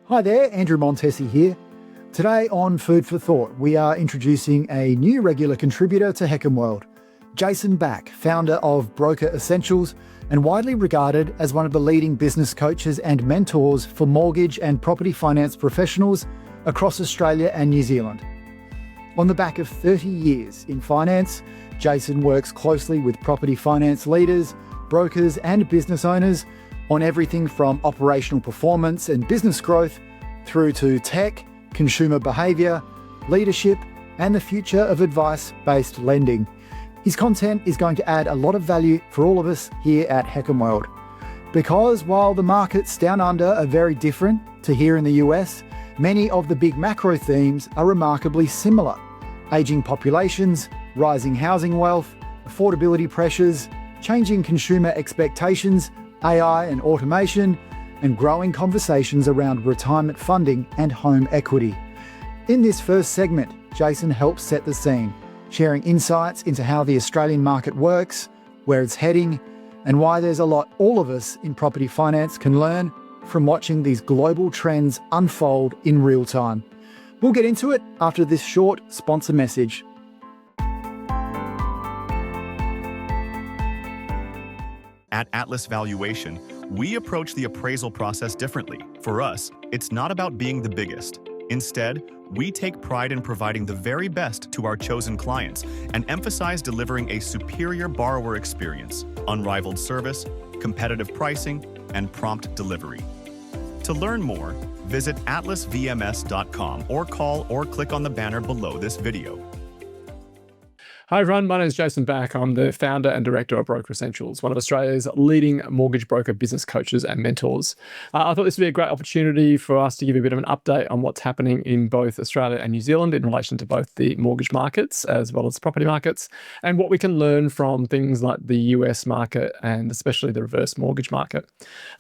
Hi there, Andrew Montesi here. Today on Food for Thought, we are introducing a new regular contributor to Heckham World, Jason Back, founder of Broker Essentials and widely regarded as one of the leading business coaches and mentors for mortgage and property finance professionals across Australia and New Zealand. On the back of 30 years in finance, Jason works closely with property finance leaders, brokers and business owners on everything from operational performance and business growth through to tech, consumer behaviour, leadership and the future of advice-based lending. His content is going to add a lot of value for all of us here at Heckham World. Because while the markets down under are very different to here in the US, many of the big macro themes are remarkably similar. Ageing populations, rising housing wealth, affordability pressures, changing consumer expectations, AI and automation, and growing conversations around retirement funding and home equity. In this first segment, Jason helps set the scene, sharing insights into how the Australian market works, where it's heading, and why there's a lot all of us in property finance can learn from watching these global trends unfold in real time. We'll get into it after this short sponsor message. At Atlas Valuation, we approach the appraisal process differently. For us, it's not about being the biggest. Instead, we take pride in providing the very best to our chosen clients and emphasize delivering a superior borrower experience, unrivaled service, competitive pricing, and prompt delivery. To learn more, visit atlasvms.com or call or click on the banner below this video. Hi everyone, my name is Jason Back. I'm the founder and director of Broker Essentials, one of Australia's leading mortgage broker business coaches and mentors. I thought this would be a great opportunity for us to give you a bit of an update on what's happening in both Australia and New Zealand in relation to both the mortgage markets as well as property markets, and what we can learn from things like the US market and especially the reverse mortgage market.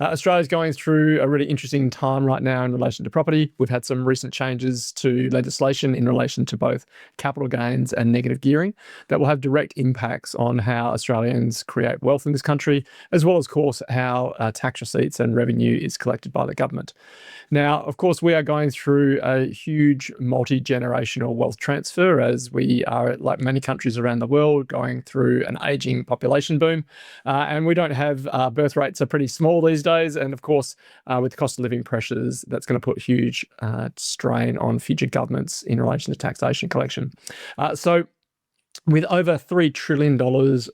Australia's going through a really interesting time right now in relation to property. We've had some recent changes to legislation in relation to both capital gains and negative gearing that will have direct impacts on how Australians create wealth in this country, as well as, of course, how tax receipts and revenue is collected by the government. Now, of course, we are going through a huge multi-generational wealth transfer as we are, like many countries around the world, going through an ageing population boom. And we don't have birth rates are pretty small these days. And of course, with the cost of living pressures, that's going to put huge strain on future governments in relation to taxation collection. With over $3 trillion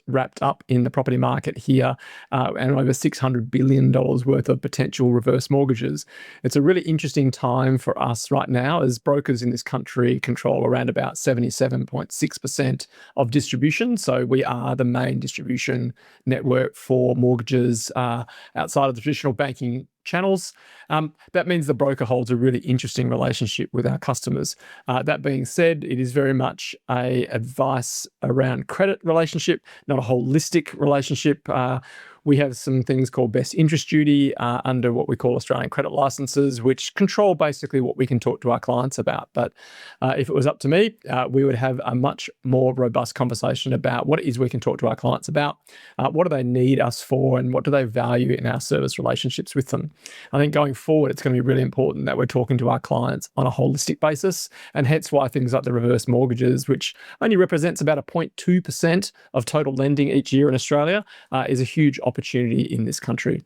wrapped up in the property market here and over $600 billion worth of potential reverse mortgages, it's a really interesting time for us right now as brokers in this country control around about 77.6% of distribution. So we are the main distribution network for mortgages outside of the traditional banking channels. That means the broker holds a really interesting relationship with our customers. That being said, it is very much a advice around credit relationship, not a holistic relationship. We have some things called best interest duty under what we call Australian credit licenses, which control basically what we can talk to our clients about. But if it was up to me, we would have a much more robust conversation about what it is we can talk to our clients about, what do they need us for, and what do they value in our service relationships with them. I think going forward, it's going to be really important that we're talking to our clients on a holistic basis, and hence why things like the reverse mortgages, which only represents about a 0.2% of total lending each year in Australia, is a huge opportunity in this country.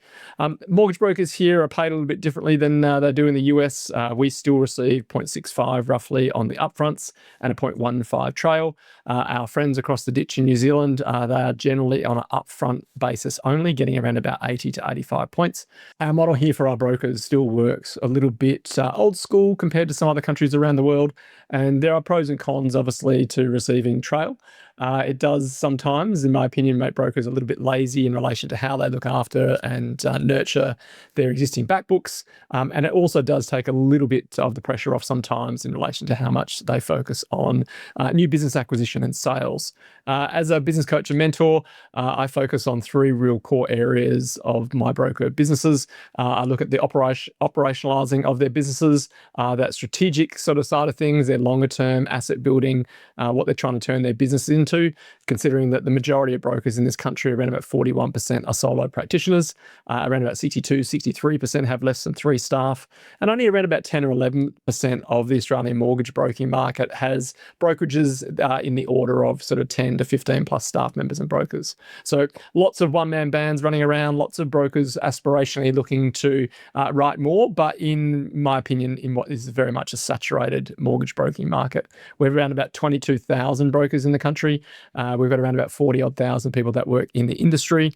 Mortgage brokers here are paid a little bit differently than they do in the US. We still receive 0.65 roughly on the upfronts and a 0.15 trail. Our friends across the ditch in New Zealand, they are generally on an upfront basis only, getting around about 80 to 85 points. Our model here for our brokers still works a little bit old school compared to some other countries around the world. And there are pros and cons, obviously, to receiving trail. It does sometimes, in my opinion, make brokers a little bit lazy in relation to how they look after and nurture their existing back books. And it also does take a little bit of the pressure off sometimes in relation to how much they focus on new business acquisition and sales. As a business coach and mentor, I focus on three real core areas of my broker businesses. I look at the operationalizing of their businesses, that strategic sort of side of things, their longer term asset building, what they're trying to turn their business into, relation to, considering that the majority of brokers in this country, around about 41% are solo practitioners, around about 63% have less than 3 staff, and only around about 10 or 11% of the Australian mortgage broking market has brokerages in the order of sort of 10 to 15 plus staff members and brokers. So lots of one-man bands running around, lots of brokers aspirationally looking to write more, but in my opinion, in what is very much a saturated mortgage broking market. We have around about 22,000 brokers in the country. We've got around about 40-odd thousand people that work in the industry.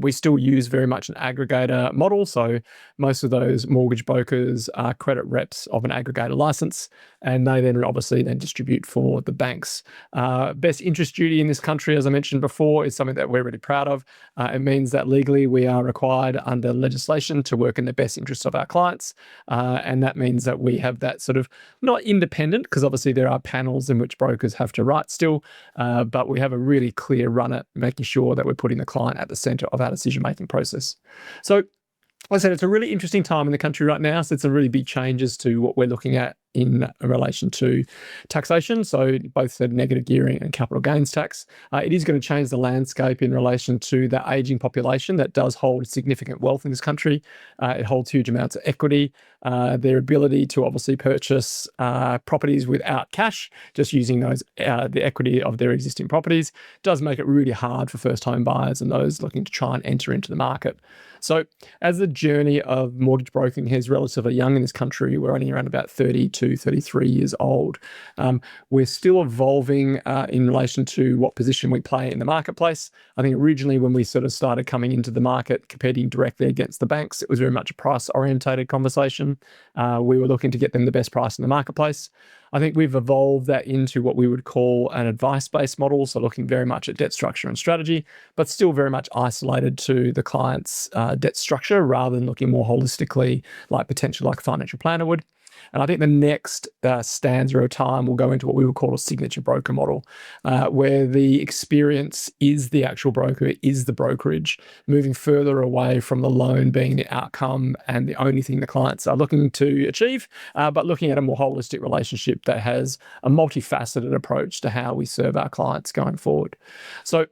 We still use very much an aggregator model. So most of those mortgage brokers are credit reps of an aggregator license, and they then obviously then distribute for the banks. Best interest duty in this country, as I mentioned before, is something that we're really proud of. It means that legally we are required under legislation to work in the best interests of our clients. And that means that we have that sort of not independent, because obviously there are panels in which brokers have to write still, but we have a really clear run at making sure that we're putting the client at the center of our decision-making process. So, like I said, it's a really interesting time in the country right now. So it's some really big changes to what we're looking at in relation to taxation. So both the negative gearing and capital gains tax. It is going to change the landscape in relation to the aging population that does hold significant wealth in this country. It holds huge amounts of equity. Their ability to obviously purchase properties without cash, just using those the equity of their existing properties, does make it really hard for first-time buyers and those looking to try and enter into the market. So as the journey of mortgage broking is relatively young in this country, we're only around about 32, 33 years old. We're still evolving in relation to what position we play in the marketplace. I think originally when we sort of started coming into the market, competing directly against the banks, it was very much a price-orientated conversation. We were looking to get them the best price in the marketplace. I think we've evolved that into what we would call an advice-based model, so looking very much at debt structure and strategy, but still very much isolated to the client's debt structure rather than looking more holistically like potentially like a financial planner would. And I think the next stanza of time will go into what we would call a signature broker model, where the experience is the actual broker, is the brokerage, moving further away from the loan being the outcome and the only thing the clients are looking to achieve, but looking at a more holistic relationship that has a multifaceted approach to how we serve our clients going forward. So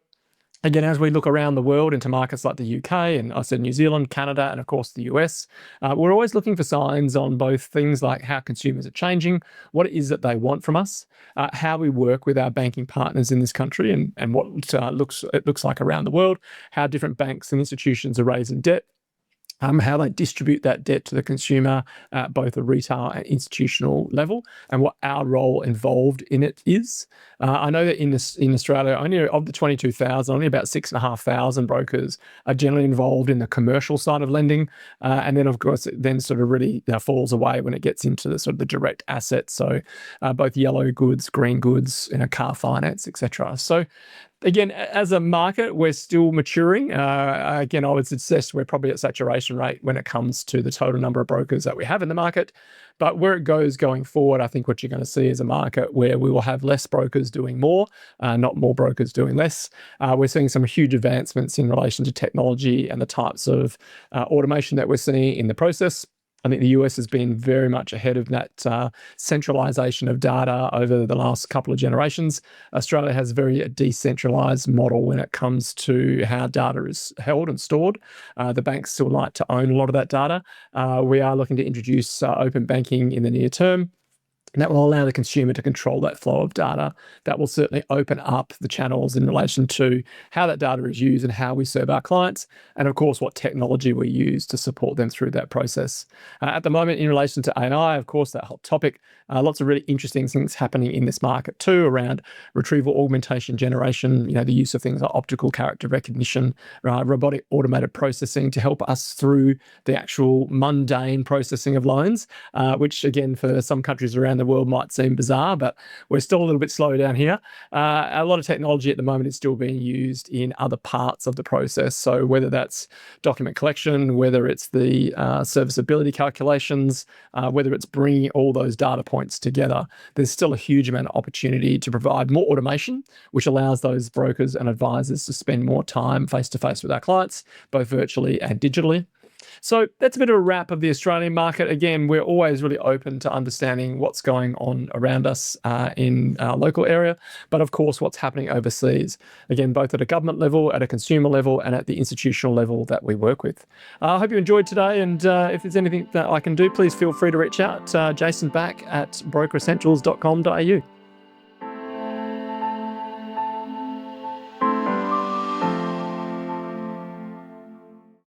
again, as we look around the world into markets like the UK and I said New Zealand, Canada, and of course the US, we're always looking for signs on both things like how consumers are changing, what it is that they want from us, how we work with our banking partners in this country and what it looks like around the world, how different banks and institutions are raising debt, how they distribute that debt to the consumer at both a retail and institutional level, and what our role involved in it is. I know that in Australia, only of the 22,000, only about 6,500 brokers are generally involved in the commercial side of lending, and then of course it then sort of really falls away when it gets into the sort of the direct assets, so both yellow goods, green goods, car finance, etc. So again, as a market, we're still maturing. Again, I would suggest we're probably at saturation rate when it comes to the total number of brokers that we have in the market. But where it goes going forward, I think what you're going to see is a market where we will have less brokers doing more, not more brokers doing less. We're seeing some huge advancements in relation to technology and the types of automation that we're seeing in the process. I think the US has been very much ahead of that centralization of data over the last couple of generations. Australia has a very decentralized model when it comes to how data is held and stored. The banks still like to own a lot of that data. We are looking to introduce open banking in the near term. And that will allow the consumer to control that flow of data. That will certainly open up the channels in relation to how that data is used and how we serve our clients, and of course, what technology we use to support them through that process. At the moment, in relation to AI, of course, that hot topic, lots of really interesting things happening in this market too around retrieval augmentation generation, the use of things like optical character recognition, robotic automated processing to help us through the actual mundane processing of loans, which again, for some countries around the world might seem bizarre, but we're still a little bit slow down here. A lot of technology at the moment is still being used in other parts of the process. So whether that's document collection, whether it's the serviceability calculations, whether it's bringing all those data points together, there's still a huge amount of opportunity to provide more automation, which allows those brokers and advisors to spend more time face-to-face with our clients, both virtually and digitally. So that's a bit of a wrap of the Australian market. Again, we're always really open to understanding what's going on around us in our local area, but of course, what's happening overseas. Again, both at a government level, at a consumer level, and at the institutional level that we work with. I hope you enjoyed today, and if there's anything that I can do, please feel free to reach out. Jason Back at brokeressentials.com.au.